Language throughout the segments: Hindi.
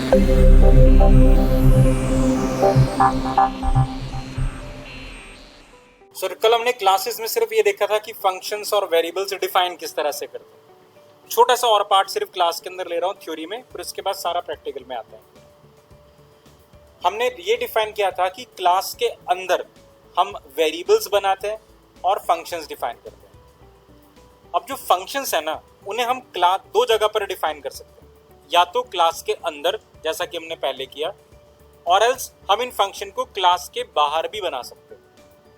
सर कल हमने क्लासेस में सिर्फ ये देखा था कि फंक्शंस और वेरिएबल्स डिफाइन किस तरह से करते हैं। छोटा सा और पार्ट सिर्फ क्लास के अंदर ले रहा हूँ थ्योरी में, फिर उसके बाद सारा प्रैक्टिकल में आता है। हमने ये डिफाइन किया था कि क्लास के अंदर हम वेरिएबल्स बनाते हैं और फंक्शंस डिफाइन करते हैं। अब जो फंक्शंस है ना, उन्हें हम क्लास दो जगह पर डिफाइन कर सकते हैं, या तो क्लास के अंदर जैसा कि हमने पहले किया, और एल्स हम इन फंक्शन को क्लास के बाहर भी बना सकते हैं।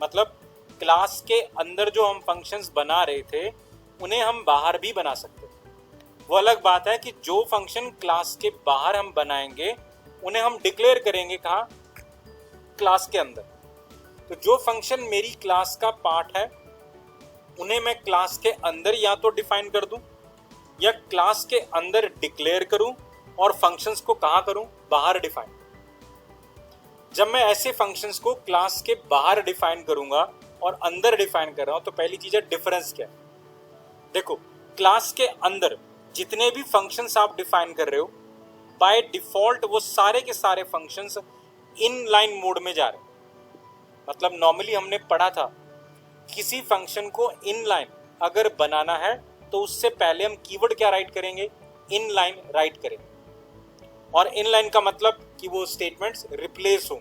मतलब क्लास के अंदर जो हम फंक्शंस बना रहे थे उन्हें हम बाहर भी बना सकते हैं। वो अलग बात है कि जो फंक्शन क्लास के बाहर हम बनाएंगे उन्हें हम डिक्लेयर करेंगे कहाँ? क्लास के अंदर। तो जो फंक्शन मेरी क्लास का पार्ट है उन्हें मैं क्लास के अंदर या तो डिफाइन कर दूं या क्लास के अंदर डिक्लेयर करूं, और फंक्शंस को कहाँ करूं? बाहर डिफाइन। जब मैं ऐसे फंक्शंस को क्लास के बाहर डिफाइन करूंगा और अंदर डिफाइन कर रहा हूं, तो पहली चीज है डिफरेंस क्या है। देखो, क्लास के अंदर जितने भी फंक्शंस आप डिफाइन कर रहे हो, बाय डिफॉल्ट वो सारे के सारे फंक्शंस इनलाइन मोड में जा रहे हैं। मतलब नॉर्मली हमने पढ़ा था, किसी फंक्शन को इनलाइन अगर बनाना है तो उससे पहले हम कीवर्ड क्या राइट करेंगे? इनलाइन राइट करेंगे। और इनलाइन का मतलब कि वो स्टेटमेंट्स रिप्लेस हो।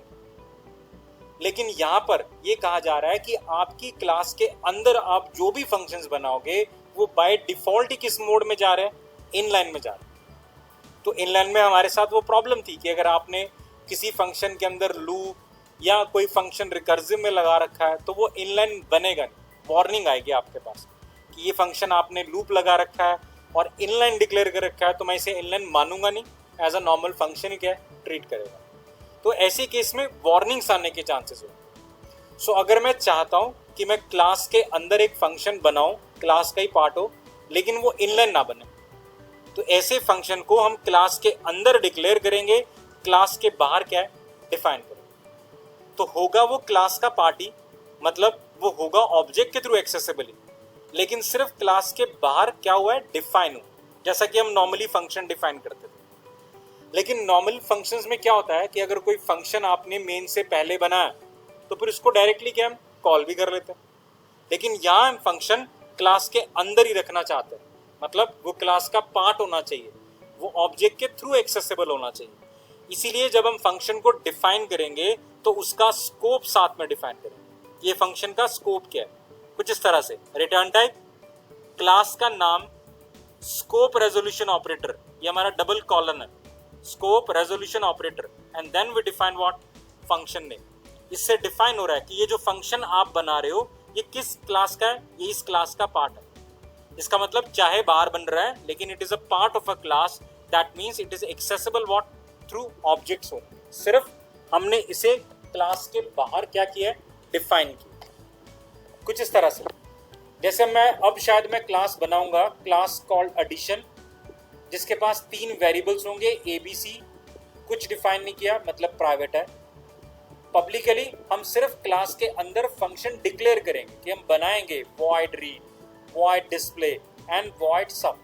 लेकिन यहां पर ये कहा जा रहा है कि आपकी क्लास के अंदर आप जो भी फंक्शंस बनाओगे वो बाय डिफॉल्ट ही किस मोड में जा रहे हैं? इनलाइन में जा रहे हैं। तो इनलाइन में हमारे साथ वो प्रॉब्लम थी कि अगर आपने किसी फंक्शन के अंदर लूप या कोई फंक्शन रिकर्सिव में लगा रखा है तो वो इनलाइन बनेगा नहीं। वार्निंग आएगी आपके पास कि ये फंक्शन आपने लूप लगा रखा है और इनलाइन डिक्लेयर कर रखा है, तो मैं इसे इनलाइन मानूंगा नहीं, एज अ नॉर्मल फंक्शन ही क्या ट्रीट करेगा। तो ऐसे केस में वार्निंग्स आने के चांसेस हो। सो अगर मैं चाहता हूं कि मैं क्लास के अंदर एक फंक्शन बनाऊं, क्लास का ही पार्ट हो, लेकिन वो इनलाइन ना बने, तो ऐसे फंक्शन को हम क्लास के अंदर डिक्लेयर करेंगे, क्लास के बाहर क्या है? डिफाइन करेंगे। तो होगा वो क्लास का पार्ट ही, मतलब वो होगा ऑब्जेक्ट के थ्रू एक्सेसिबल, लेकिन सिर्फ क्लास के बाहर क्या हुआ है? डिफाइन हो, जैसा कि हम नॉर्मली फंक्शन डिफाइन करते थे। लेकिन नॉर्मल फंक्शंस में क्या होता है कि अगर कोई फंक्शन आपने मेन से पहले बनाया तो फिर उसको डायरेक्टली क्या हम कॉल भी कर लेते हैं। लेकिन यहाँ हम फंक्शन क्लास के अंदर ही रखना चाहते हैं, मतलब वो क्लास का पार्ट होना चाहिए, वो ऑब्जेक्ट के थ्रू एक्सेसिबल होना चाहिए। इसीलिए जब हम फंक्शन को डिफाइन करेंगे तो उसका स्कोप साथ में डिफाइन करेंगे। ये फंक्शन का स्कोप क्या है? कुछ इस तरह से, रिटर्न टाइप, क्लास का नाम, स्कोप रेजोल्यूशन ऑपरेटर, ये हमारा डबल कॉलन है, scope resolution operator, and then we define what? Function name. इससे डिफाइन हो रहा है कि ये जो फंक्शन आप बना रहे हो ये किस क्लास का है? ये इस क्लास का पार्ट है। इसका मतलब चाहे बाहर बन रहा है लेकिन it is a part of a class, that means it is accessible what? Through objects हो। सिर्फ हमने इसे क्लास के बाहर क्या किया है? डिफाइन किया। कुछ इस तरह से, जैसे अब शायद मैं क्लास बनाऊंगा, क्लास कॉल्ड एडिशन, जिसके पास 3 वेरिएबल्स होंगे ABC, कुछ डिफाइन नहीं किया, मतलब प्राइवेट है। पब्लिकली हम सिर्फ क्लास के अंदर फंक्शन डिक्लेयर करेंगे कि हम बनाएंगे void read, void display and void sum।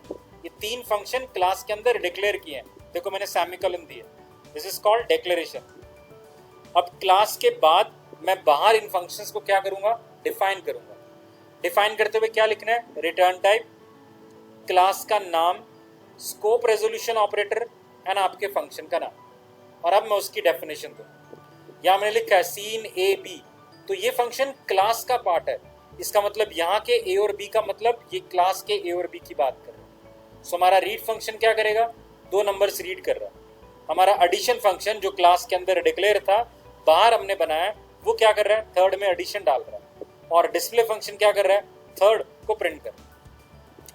ये 3 फंक्शन क्लास के अंदर डिक्लेयर किए हैं। देखो मैंने सेमीकोलन दिया, दिस इज कॉल्ड डिक्लेरेशन। अब क्लास के बाद मैं बाहर इन फंक्शंस को क्या करूंगा? डिफाइन करूंगा। डिफाइन करते हुए क्या लिखना है? रिटर्न टाइप, क्लास का नाम, स्कोप रेजोल्यूशन ऑपरेटर एंड आपके फंक्शन का नाम। और अब मैं उसकी डेफिनेशन दूं। यहां मैंने लिखा है सीन AB, तो ये फंक्शन क्लास का पार्ट है। इसका मतलब यहाँ के A और B का मतलब ये क्लास के A और B की बात कर रहे हैं। सो हमारा रीड फंक्शन क्या करेगा? 2 नंबर्स रीड कर रहा है। हमारा एडिशन फंक्शन जो क्लास के अंदर डिक्लेयर था, बाहर हमने बनाया, वो क्या कर रहा है? थर्ड में एडिशन डाल रहा है। और डिस्प्ले फंक्शन क्या कर रहा है? थर्ड को प्रिंट कर रहा है।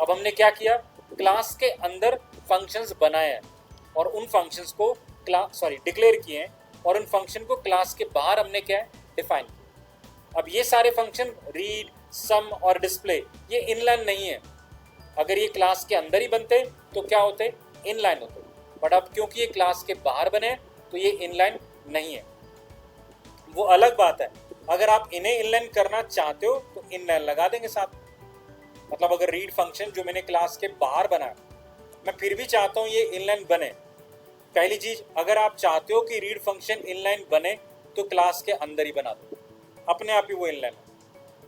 अब हमने क्या किया? क्लास के अंदर फंक्शंस बनाए हैं और उन फंक्शंस को डिक्लेयर किए हैं, और उन फंक्शन को क्लास के बाहर हमने क्या है? डिफाइन किया। अब ये सारे फंक्शन रीड, सम और डिस्प्ले ये इनलाइन नहीं है। अगर ये क्लास के अंदर ही बनते तो क्या होते? इनलाइन होते। बट अब क्योंकि ये क्लास के बाहर बने तो ये इनलाइन नहीं है। वो अलग बात है, अगर आप इन्हें इनलाइन करना चाहते हो तो इनलाइन लगा देंगे साथ। मतलब अगर रीड फंक्शन जो मैंने क्लास के बाहर बनाया, मैं फिर भी चाहता हूं ये इनलाइन बने, पहली चीज, अगर आप चाहते हो कि रीड फंक्शन इनलाइन बने तो क्लास के अंदर ही बना दो, अपने आप ही वो इनलाइन है।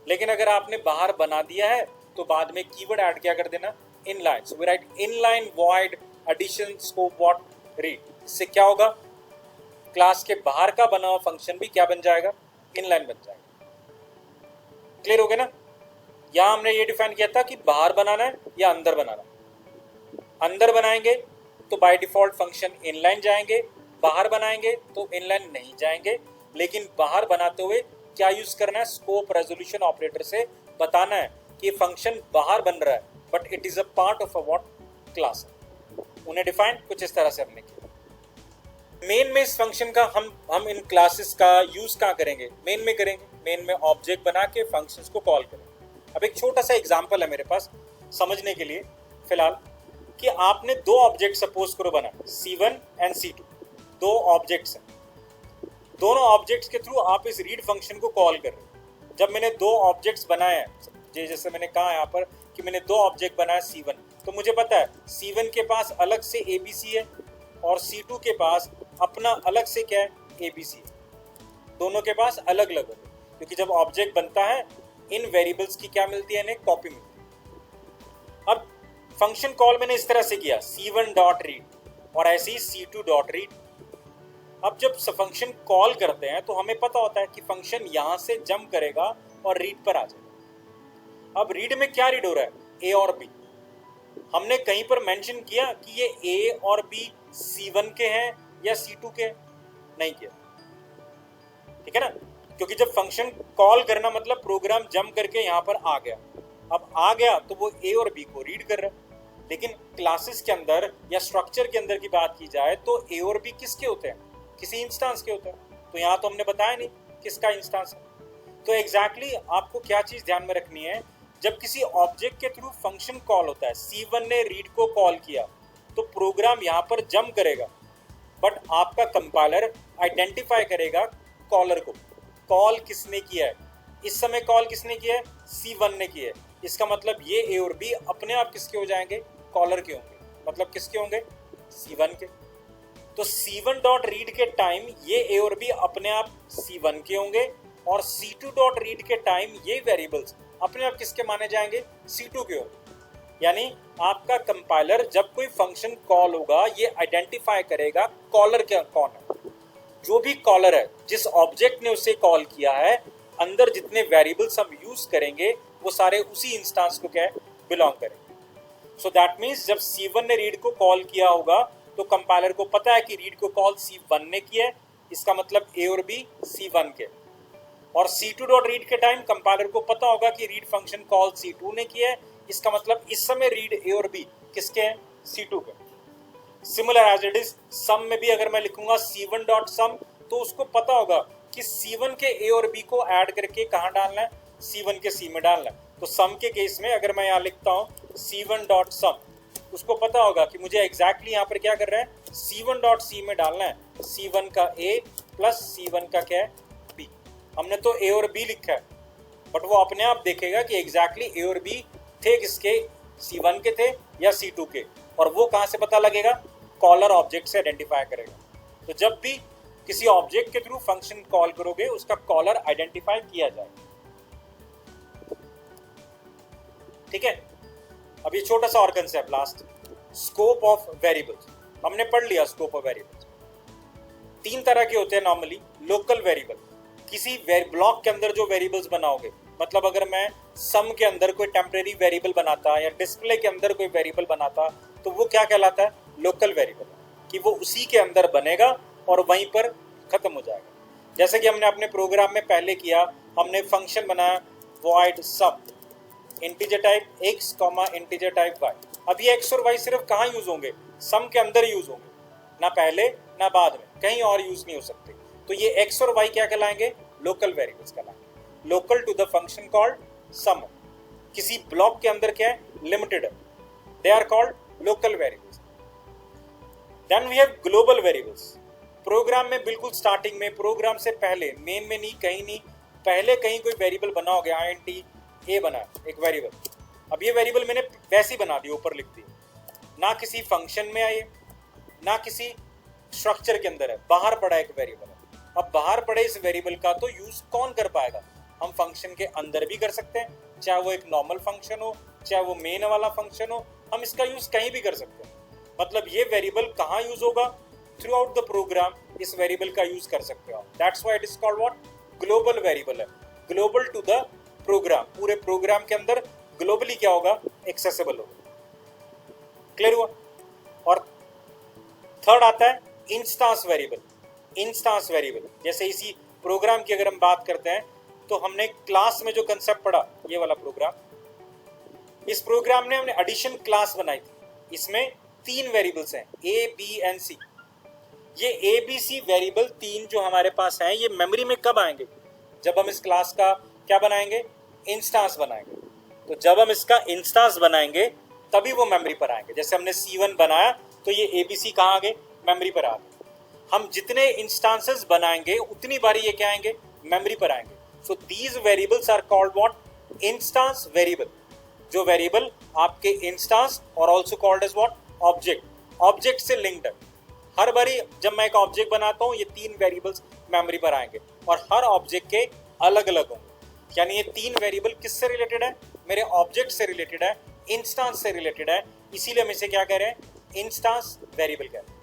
लेकिन अगर आपने बाहर बना दिया है तो बाद में कीवर्ड ऐड क्या कर देना, inline. So we write inline void addition scope what read. इससे क्या होगा, क्लास के बाहर का बना हुआ फंक्शन भी क्या बन जाएगा, इनलाइन बन जाएगा। क्लियर हो गया ना। यहां हमने ये डिफाइन किया था कि बाहर बनाना है या अंदर बनाना है। अंदर बनाएंगे तो बाय डिफॉल्ट फंक्शन इनलाइन जाएंगे, बाहर बनाएंगे तो इनलाइन नहीं जाएंगे। लेकिन बाहर बनाते हुए क्या यूज करना है, स्कोप रेजोल्यूशन ऑपरेटर से बताना है कि फंक्शन बाहर बन रहा है but it is a part of a what class. उन्हें डिफाइन कुछ इस तरह से हमने किया। मेन में इस फंक्शन का हम इन क्लासेस का यूज कहाँ करेंगे, मेन में करेंगे। मेन में ऑब्जेक्ट बना के फंक्शंस को कॉल करेंगे। अब एक छोटा सा एग्जांपल है मेरे पास समझने के लिए फिलहाल, कि आपने दो ऑब्जेक्ट सपोज करो बना, C1 एंड C2, दो ऑब्जेक्ट्स हैं। दोनों ऑब्जेक्ट्स के थ्रू आप इस रीड फंक्शन को कॉल कर रहे हो। जब मैंने दो ऑब्जेक्ट्स बनाए हैं, जैसे मैंने कहा यहाँ पर कि मैंने दो ऑब्जेक्ट बनाया C1, तो मुझे पता है C1 के पास अलग से ABC है और C2 के पास अपना अलग से क्या है, ABC है। दोनों के पास अलग अलग है, क्योंकि जब ऑब्जेक्ट बनता है इन वेरिएबल्स की क्या मिलती है, इन्हें कॉपी मिलती है। अब फंक्शन कॉल मैंने इस तरह से किया C1 डॉट रीड और ऐसे ही C2 डॉट रीड। अब जब फंक्शन कॉल करते हैं तो हमें पता होता है कि फंक्शन यहां से जंप करेगा और रीड पर आ जाएगा। अब रीड में क्या रीड हो रहा है, A और B। हमने कहीं पर मेंशन किया कि ये A और B C1 के हैं या C2 के, नहीं किया, ठीक है ना। क्योंकि जब फंक्शन कॉल करना मतलब प्रोग्राम जंप करके यहां पर आ गया। अब आ गया तो वो A और B को रीड कर रहा है। लेकिन क्लासेस के अंदर या स्ट्रक्चर के अंदर की बात की जाए तो A और B किसके होते हैं, किसी इंस्टेंस के होते हैं। तो यहाँ तो हमने बताया नहीं किसका इंस्टेंस है। तो एग्जैक्टली आपको क्या चीज ध्यान में रखनी है, जब किसी ऑब्जेक्ट के थ्रू फंक्शन कॉल होता है, C1 ने रीड को कॉल किया तो प्रोग्राम यहाँ पर जंप करेगा, बट आपका कंपाइलर आइडेंटिफाई करेगा कॉलर को, कॉल किसने किया है। इस समय कॉल किसने किया है, C1 ने किया है। इसका मतलब ये A और B अपने आप किसके हो जाएंगे, कॉलर के होंगे। मतलब किसके होंगे, C1 के। तो C1 डॉट रीड के टाइम ये A और B अपने आप C1 के होंगे और C2 डॉट रीड के टाइम ये वेरिएबल्स अपने आप किसके माने जाएंगे, C2 के होंगे। यानी आपका कंपाइलर जब कोई फंक्शन कॉल होगा ये आइडेंटिफाई करेगा कॉलर क्या कौन है। जो भी कॉलर है, जिस ऑब्जेक्ट ने उसे कॉल किया है, अंदर जितने वेरिएबल्स हम यूज करेंगे वो सारे उसी इंस्टेंस को क्या बिलोंग करेंगे। सो दैट मीन्स जब C1 ने रीड को कॉल किया होगा तो कंपाइलर को पता है कि रीड को कॉल C1 ने किया है, इसका मतलब A और B C1 के। और C2 डॉट रीड के टाइम कंपाइलर को पता होगा कि रीड फंक्शन कॉल C2 ने किया है, इसका मतलब इस समय रीड A और B किसके हैं, C2 के। Similar as it is sum में भी अगर मैं लिखूंगा C1 डॉट सम तो उसको पता होगा कि C1 के A और B को ऐड करके कहाँ डालना है, C1 के C में डालना है। तो सम के केस में अगर मैं यहाँ लिखता हूँ C1 डॉट सम, उसको पता होगा कि मुझे एग्जैक्टली यहाँ पर क्या कर रहा है, C1 डॉट C में डालना है C1 का A प्लस C1 का क्या है, B। हमने तो A और B लिखा है, बट वो अपने आप देखेगा कि एग्जैक्टली A और B थे किसके, C1 के थे या C2 के। और वो कहाँ से पता लगेगा, कॉलर ऑब्जेक्ट से आइडेंटिफाई करेगा। तो जब भी किसी ऑब्जेक्ट के थ्रू फंक्शन कॉल करोगे उसका कॉलर आइडेंटिफाई किया जाएगा, ठीक है। अब ये छोटा सा और concept last, scope of variables. हमने पढ़ लिया स्कोप ऑफ वेरिएबल्स तीन तरह के होते हैं नॉर्मली। लोकल वेरिएबल, किसी ब्लॉक के अंदर जो वेरिएबल्स बनाओगे, मतलब अगर मैं सम के अंदर कोई टेम्परेरी वेरिएबल बनाता या डिस्प्ले के अंदर कोई वेरिएबल बनाता तो वो क्या कहलाता है, लोकल वेरिएबल, कि वो उसी के अंदर बनेगा और वहीं पर खत्म हो जाएगा। जैसे कि हमने अपने प्रोग्राम में पहले किया, हमने फंक्शन बनाया void sum integer type x comma integer type y। अब ये x और y सिर्फ कहाँ यूज होंगे, सम के अंदर यूज होंगे, ना पहले ना बाद में, कहीं और यूज नहीं हो सकते। तो ये x और y क्या कहलाएंगे, लोकल वेरिएबल्स कहलाएंगे। Local to the function called sum, किसी ब्लॉक के अंदर क्या है, लिमिटेड है, they are called local variables. Then we have global variables. Program में बिल्कुल स्टार्टिंग में, प्रोग्राम से पहले, मेन में नहीं, कहीं नहीं, पहले कहीं कोई वेरिएबल बना हो गया, int a बना एक वेरिएबल। अब ये वेरिएबल मैंने वैसी बना दी, ऊपर लिख दी, ना किसी फंक्शन में आए ना किसी स्ट्रक्चर के अंदर है, बाहर पड़ा एक वेरिएबल है। अब बाहर पड़े इस वेरिएबल का तो यूज कौन कर पाएगा? हम फंक्शन के अंदर भी कर सकते हैं, चाहे वो एक नॉर्मल फंक्शन हो, चाहे वो मेन वाला फंक्शन हो, हम इसका यूज कहीं भी कर सकते हैं। मतलब ये वेरिएबल कहाँ यूज होगा? थ्रू आउट द प्रोग्राम इस वेरिएबल का यूज कर सकते हो। That's why it is called what? Global variable है, ग्लोबल टू द प्रोग्राम। पूरे प्रोग्राम के अंदर ग्लोबली क्या होगा? एक्सेसिबल होगा। क्लियर हुआ? और थर्ड आता है इंस्टांस वेरिएबल। इंस्टांस वेरिएबल जैसे इसी प्रोग्राम की अगर हम बात करते हैं तो हमने क्लास में जो कंसेप्ट पढ़ा, ये वाला प्रोग्राम, इस प्रोग्राम ने हमने एडिशन क्लास बनाई थी। इसमें 3 वेरिएबल्स हैं, ए बी एंड सी। ये ए बी सी वेरिएबल 3 जो हमारे पास हैं, ये मेमोरी में कब आएंगे? जब हम इस क्लास का क्या बनाएंगे? इंस्टांस बनाएंगे। तो जब हम इसका इंस्टांस बनाएंगे तभी वो मेमोरी पर आएंगे। जैसे हमने C1 बनाया तो ये ABC कहाँ आ गए? मेमोरी पर आ गए। हम जितने इंस्टांसेस बनाएंगे उतनी बारी ये क्या आएंगे? मेमोरी पर आएंगे। So these variables are called what? Instance variable. जो वेरिएबल आपके इंस्टांस और also called as what? Object. Object से लिंक्ड है। हर बारी जब मैं एक ऑब्जेक्ट बनाता हूँ ये 3 वेरिएबल्स मेमोरी पर आएंगे और हर ऑब्जेक्ट के अलग अलग होंगे। यानी ये 3 वेरिएबल किससे रिलेटेड है? मेरे ऑब्जेक्ट से रिलेटेड है, इंस्टांस से रिलेटेड है। इसीलिए हम इसे क्या कह रहे हैं? इंस्टांस वेरिएबल कह रहे हैं।